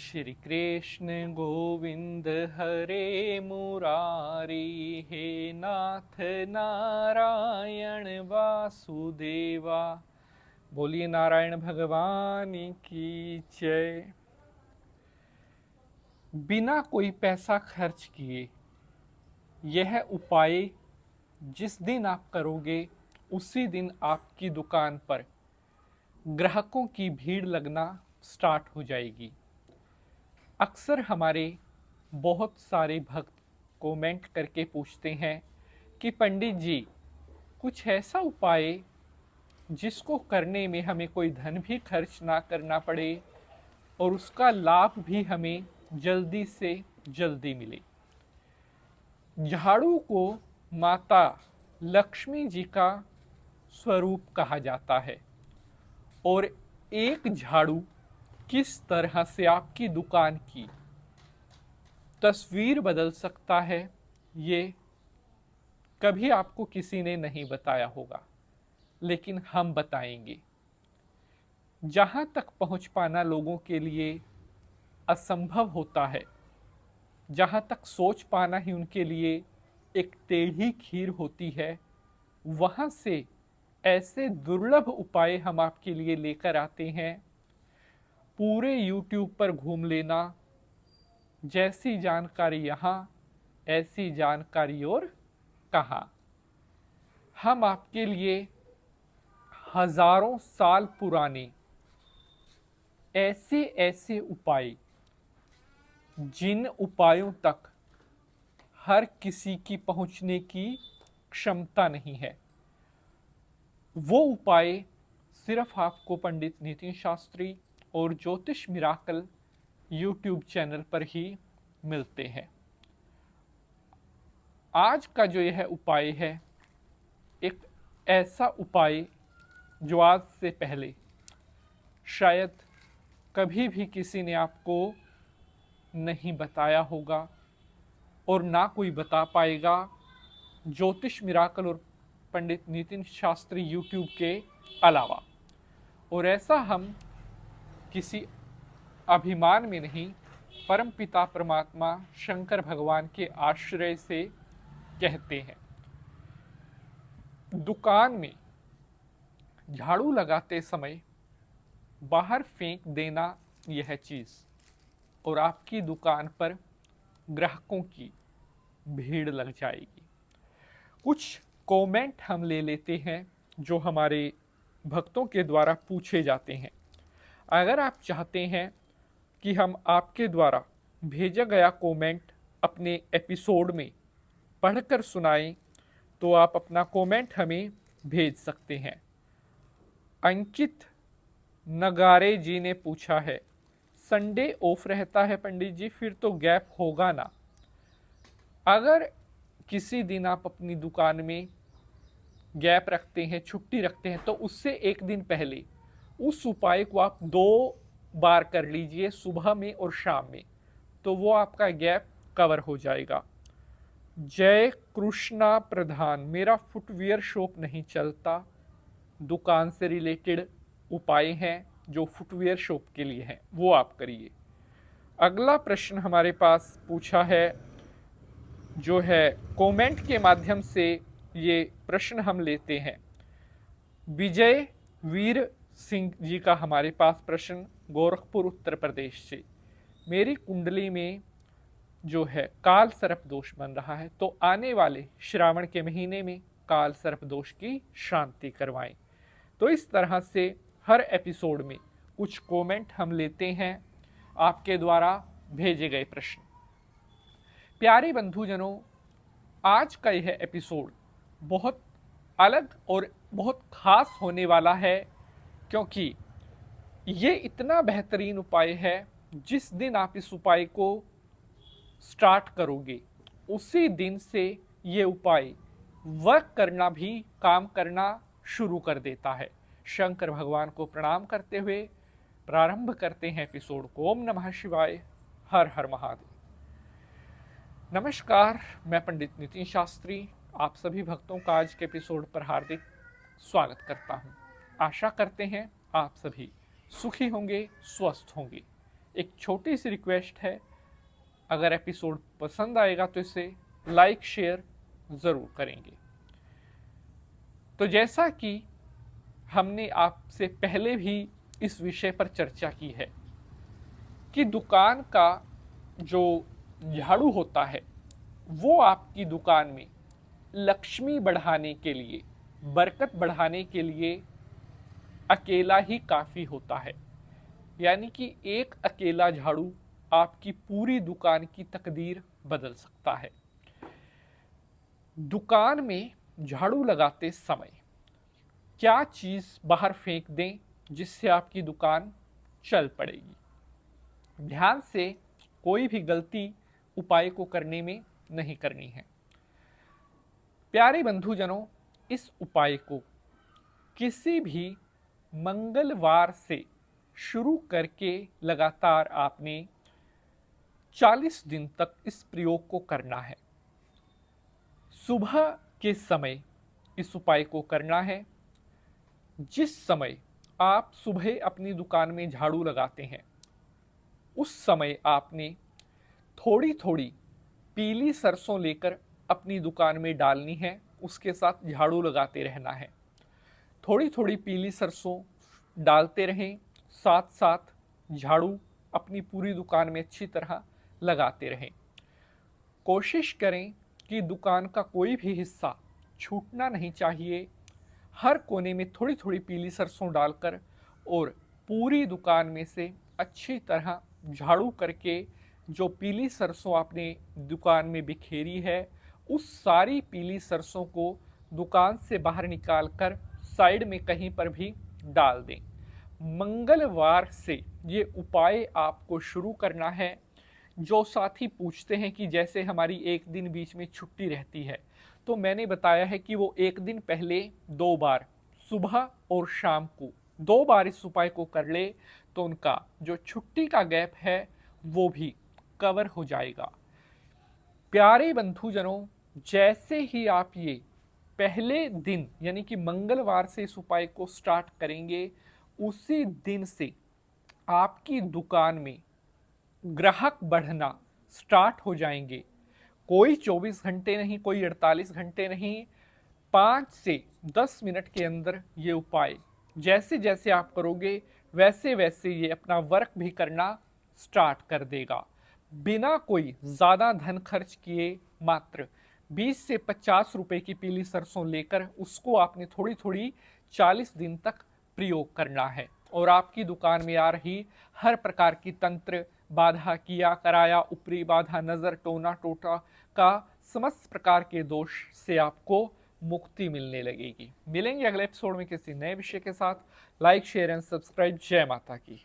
श्री कृष्ण गोविंद हरे मुरारी, हे नाथ नारायण वासुदेवा। बोलिए नारायण भगवान की जय। बिना कोई पैसा खर्च किए यह उपाय जिस दिन आप करोगे उसी दिन आपकी दुकान पर ग्राहकों की भीड़ लगना स्टार्ट हो जाएगी। अक्सर हमारे बहुत सारे भक्त कमेंट करके पूछते हैं कि पंडित जी कुछ ऐसा उपाय जिसको करने में हमें कोई धन भी खर्च ना करना पड़े और उसका लाभ भी हमें जल्दी से जल्दी मिले। झाड़ू को माता लक्ष्मी जी का स्वरूप कहा जाता है और एक झाड़ू किस तरह से आपकी दुकान की तस्वीर बदल सकता है, ये कभी आपको किसी ने नहीं बताया होगा, लेकिन हम बताएंगे। जहां तक पहुंच पाना लोगों के लिए असंभव होता है, जहां तक सोच पाना ही उनके लिए एक टेढ़ी खीर होती है, वहां से ऐसे दुर्लभ उपाय हम आपके लिए लेकर आते हैं। पूरे YouTube पर घूम लेना, जैसी जानकारी यहाँ ऐसी जानकारी और कहाँ। हम आपके लिए हजारों साल पुराने ऐसे ऐसे उपाय, जिन उपायों तक हर किसी की पहुंचने की क्षमता नहीं है, वो उपाय सिर्फ आपको पंडित नितिन शास्त्री और ज्योतिष मिराकल YouTube चैनल पर ही मिलते हैं। आज का जो यह उपाय है, एक ऐसा उपाय जो आज से पहले शायद कभी भी किसी ने आपको नहीं बताया होगा और ना कोई बता पाएगा, ज्योतिष मिराकल और पंडित नितिन शास्त्री YouTube के अलावा। और ऐसा हम किसी अभिमान में नहीं, परमपिता परमात्मा शंकर भगवान के आश्रय से कहते हैं। दुकान में झाड़ू लगाते समय बाहर फेंक देना यह चीज और आपकी दुकान पर ग्राहकों की भीड़ लग जाएगी। कुछ कमेंट हम ले लेते हैं जो हमारे भक्तों के द्वारा पूछे जाते हैं। अगर आप चाहते हैं कि हम आपके द्वारा भेजा गया कमेंट अपने एपिसोड में पढ़कर सुनाएं, तो आप अपना कमेंट हमें भेज सकते हैं। अंकित नगारे जी ने पूछा है, संडे ऑफ रहता है पंडित जी, फिर तो गैप होगा ना? अगर किसी दिन आप अपनी दुकान में गैप रखते हैं, छुट्टी रखते हैं, तो उससे एक दिन पहले उस उपाय को आप 2 बार कर लीजिए, सुबह में और शाम में, तो वो आपका गैप कवर हो जाएगा। जय कृष्णा प्रधान, मेरा फुटवियर शॉप नहीं चलता, दुकान से रिलेटेड उपाय हैं जो फुटवियर शॉप के लिए हैं, वो आप करिए। अगला प्रश्न हमारे पास पूछा है, जो है कमेंट के माध्यम से ये प्रश्न हम लेते हैं। विजय वीर सिंह जी का हमारे पास प्रश्न, गोरखपुर उत्तर प्रदेश से। मेरी कुंडली में जो है काल सर्प दोष बन रहा है, तो आने वाले श्रावण के महीने में काल सर्प दोष की शांति करवाएं। तो इस तरह से हर एपिसोड में कुछ कमेंट हम लेते हैं आपके द्वारा भेजे गए प्रश्न। प्यारे बंधुजनों, आज का यह एपिसोड बहुत अलग और बहुत खास होने वाला है, क्योंकि ये इतना बेहतरीन उपाय है, जिस दिन आप इस उपाय को स्टार्ट करोगे उसी दिन से ये उपाय वर्क करना भी, काम करना शुरू कर देता है। शंकर भगवान को प्रणाम करते हुए प्रारंभ करते हैं एपिसोड को। ओम नमः शिवाय, हर हर महादेव। नमस्कार, मैं पंडित नितिन शास्त्री आप सभी भक्तों का आज के एपिसोड पर हार्दिक स्वागत करता हूं। आशा करते हैं आप सभी सुखी होंगे, स्वस्थ होंगे। एक छोटी सी रिक्वेस्ट है, अगर एपिसोड पसंद आएगा तो इसे लाइक शेयर ज़रूर करेंगे। तो जैसा कि हमने आपसे पहले भी इस विषय पर चर्चा की है कि दुकान का जो झाड़ू होता है वो आपकी दुकान में लक्ष्मी बढ़ाने के लिए, बरकत बढ़ाने के लिए अकेला ही काफ़ी होता है। यानी कि एक अकेला झाड़ू आपकी पूरी दुकान की तकदीर बदल सकता है। दुकान में झाड़ू लगाते समय क्या चीज़ बाहर फेंक दें जिससे आपकी दुकान चल पड़ेगी। ध्यान से कोई भी गलती उपाय को करने में नहीं करनी है। प्यारे बंधुजनों, इस उपाय को किसी भी मंगलवार से शुरू करके लगातार आपने 40 दिन तक इस प्रयोग को करना है। सुबह के समय इस उपाय को करना है। जिस समय आप सुबह अपनी दुकान में झाड़ू लगाते हैं उस समय आपने थोड़ी थोड़ी पीली सरसों लेकर अपनी दुकान में डालनी है, उसके साथ झाड़ू लगाते रहना है। थोड़ी थोड़ी पीली सरसों डालते रहें, साथ साथ झाड़ू अपनी पूरी दुकान में अच्छी तरह लगाते रहें। कोशिश करें कि दुकान का कोई भी हिस्सा छूटना नहीं चाहिए। हर कोने में थोड़ी थोड़ी पीली सरसों डालकर और पूरी दुकान में से अच्छी तरह झाड़ू करके जो पीली सरसों आपने दुकान में बिखेरी है उस सारी पीली सरसों को दुकान से बाहर निकालकर साइड में कहीं पर भी डाल दें। मंगलवार से ये उपाय आपको शुरू करना है। जो साथी पूछते हैं कि जैसे हमारी एक दिन बीच में छुट्टी रहती है, तो मैंने बताया है कि वो एक दिन पहले 2 बार सुबह और शाम को 2 बार इस उपाय को कर ले तो उनका जो छुट्टी का गैप है वो भी कवर हो जाएगा। प्यारे बंधुजनों, जैसे ही आप ये पहले दिन यानी कि मंगलवार से इस उपाय को स्टार्ट करेंगे, उसी दिन से आपकी दुकान में ग्राहक बढ़ना स्टार्ट हो जाएंगे। कोई 24 घंटे नहीं, कोई 48 घंटे नहीं, 5 से 10 मिनट के अंदर ये उपाय जैसे जैसे आप करोगे वैसे वैसे ये अपना वर्क भी करना स्टार्ट कर देगा। बिना कोई ज़्यादा धन खर्च किए मात्र 20 से 50 रुपए की पीली सरसों लेकर उसको आपने थोड़ी थोड़ी 40 दिन तक प्रयोग करना है और आपकी दुकान में आ रही हर प्रकार की तंत्र बाधा, किया कराया, ऊपरी बाधा, नज़र, टोना टोटा का समस्त प्रकार के दोष से आपको मुक्ति मिलने लगेगी। मिलेंगे अगले एपिसोड में किसी नए विषय के साथ। Like share and subscribe. जय माता की।